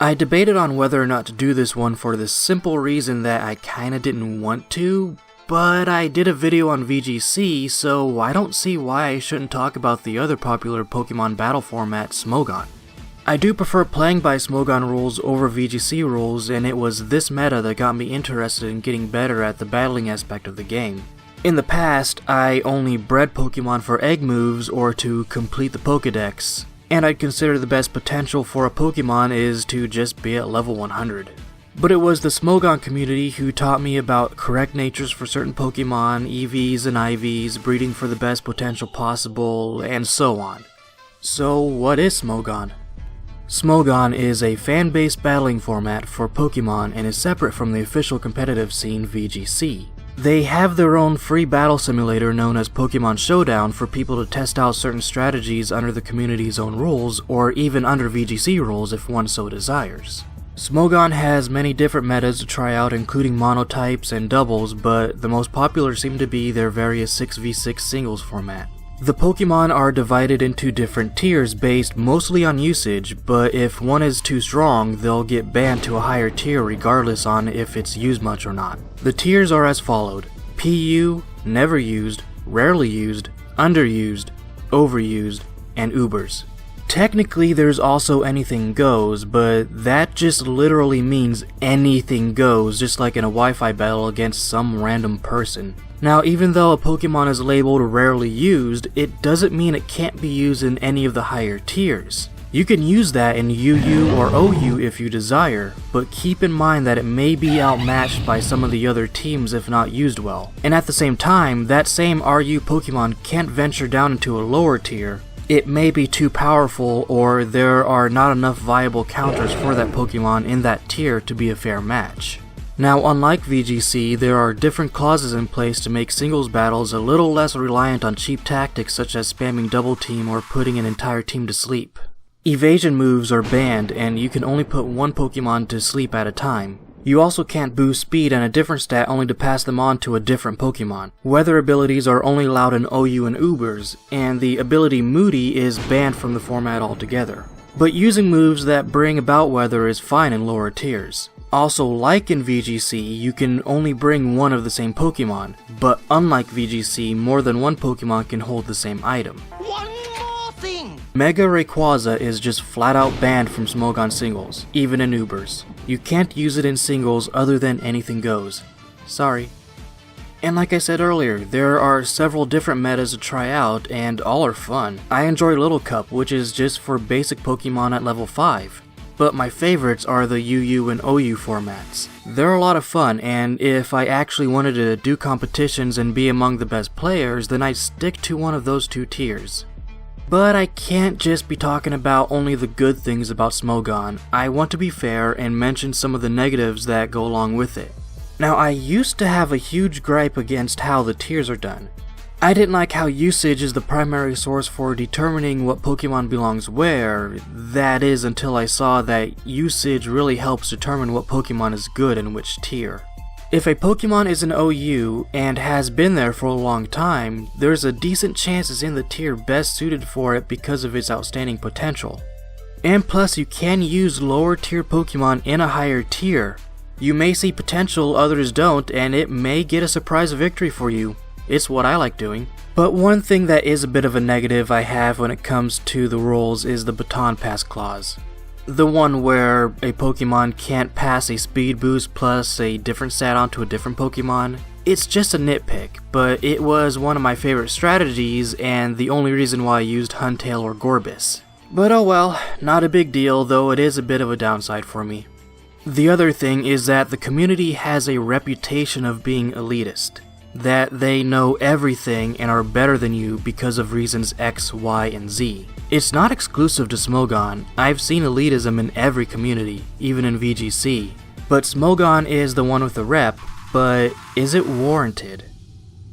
I debated on whether or not to do this one for the simple reason that I kinda didn't want to, but I did a video on VGC, so I don't see why I shouldn't talk about the other popular Pokemon battle format, Smogon. I do prefer playing by Smogon rules over VGC rules, and it was this meta that got me interested in getting better at the battling aspect of the game. In the past, I only bred Pokemon for egg moves or to complete the Pokedex, and I'd consider the best potential for a Pokemon is to just be at level 100. But it was the Smogon community who taught me about correct natures for certain Pokemon, EVs and IVs, breeding for the best potential possible, and so on. So what is Smogon? Smogon is a fan-based battling format for Pokemon and is separate from the official competitive scene VGC. They have their own free battle simulator known as Pokemon Showdown for people to test out certain strategies under the community's own rules, or even under VGC rules if one so desires. Smogon has many different metas to try out, including monotypes and doubles, but the most popular seem to be their various 6v6 singles format. The Pokemon are divided into different tiers based mostly on usage, but if one is too strong, they'll get banned to a higher tier regardless on if it's used much or not. The tiers are as followed: PU, never used, rarely used, underused, overused, and Ubers. Technically there's also anything goes, but that just literally means anything goes, just like in a Wi-Fi battle against some random person. Now, even though a Pokemon is labeled rarely used, it doesn't mean it can't be used in any of the higher tiers. You can use that in UU or OU if you desire, but keep in mind that it may be outmatched by some of the other teams if not used well. And at the same time, that same RU Pokemon can't venture down into a lower tier. It may be too powerful, or there are not enough viable counters for that Pokemon in that tier to be a fair match. Now, unlike VGC, there are different clauses in place to make singles battles a little less reliant on cheap tactics such as spamming double team or putting an entire team to sleep. Evasion moves are banned, and you can only put one Pokemon to sleep at a time. You also can't boost speed and a different stat only to pass them on to a different Pokemon. Weather abilities are only allowed in OU and Ubers, and the ability Moody is banned from the format altogether. But using moves that bring about weather is fine in lower tiers. Also, like in VGC, you can only bring one of the same Pokemon, but unlike VGC, more than one Pokemon can hold the same item. One more thing! Mega Rayquaza is just flat out banned from Smogon singles, even in Ubers. You can't use it in singles other than anything goes. Sorry. And like I said earlier, there are several different metas to try out, and all are fun. I enjoy Little Cup, which is just for basic Pokemon at level 5. But my favorites are the UU and OU formats. They're a lot of fun, and if I actually wanted to do competitions and be among the best players, then I'd stick to one of those two tiers. But I can't just be talking about only the good things about Smogon. I want to be fair and mention some of the negatives that go along with it. Now, I used to have a huge gripe against how the tiers are done. I didn't like how usage is the primary source for determining what Pokemon belongs where, that is until I saw that usage really helps determine what Pokemon is good in which tier. If a Pokemon is an OU and has been there for a long time, there's a decent chance it's in the tier best suited for it because of its outstanding potential. And plus, you can use lower tier Pokemon in a higher tier. You may see potential others don't, and it may get a surprise victory for you. It's what I like doing. But one thing that is a bit of a negative I have when it comes to the rules is the baton pass clause. The one where a Pokemon can't pass a speed boost plus a different stat onto a different Pokemon. It's just a nitpick, but it was one of my favorite strategies and the only reason why I used Huntail or Gorbis. But oh well, not a big deal, though it is a bit of a downside for me. The other thing is that the community has a reputation of being elitist. That they know everything and are better than you because of reasons X, Y, and Z. It's not exclusive to Smogon. I've seen elitism in every community, even in VGC. But Smogon is the one with the rep, but is it warranted?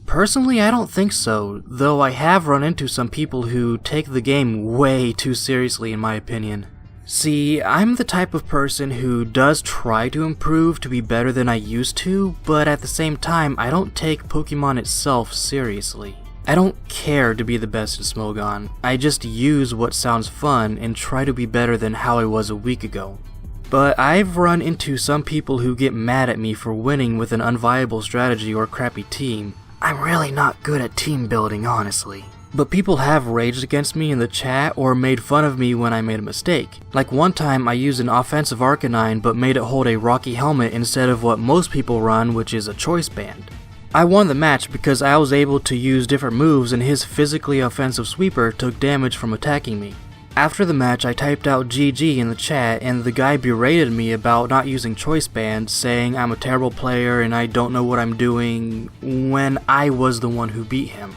Personally, I don't think so, though I have run into some people who take the game way too seriously in my opinion. See, I'm the type of person who does try to improve to be better than I used to, but at the same time, I don't take Pokemon itself seriously. I don't care to be the best in Smogon, I just use what sounds fun and try to be better than how I was a week ago. But I've run into some people who get mad at me for winning with an unviable strategy or crappy team. I'm really not good at team building, honestly. But people have raged against me in the chat or made fun of me when I made a mistake. Like one time I used an offensive Arcanine but made it hold a Rocky Helmet instead of what most people run, which is a Choice Band. I won the match because I was able to use different moves and his physically offensive sweeper took damage from attacking me. After the match I typed out GG in the chat and the guy berated me about not using Choice Band, saying I'm a terrible player and I don't know what I'm doing, when I was the one who beat him.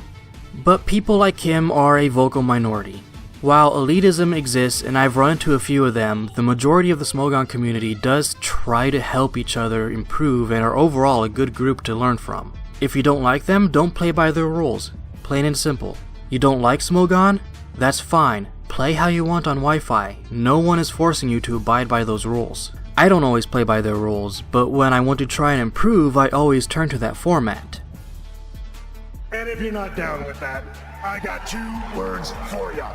But people like him are a vocal minority. While elitism exists and I've run into a few of them, the majority of the Smogon community does try to help each other improve and are overall a good group to learn from. If you don't like them, don't play by their rules. Plain and simple. You don't like Smogon? That's fine. Play how you want on Wi-Fi. No one is forcing you to abide by those rules. I don't always play by their rules, but when I want to try and improve, I always turn to that format. And if you're not down with that, I got 2 words for ya.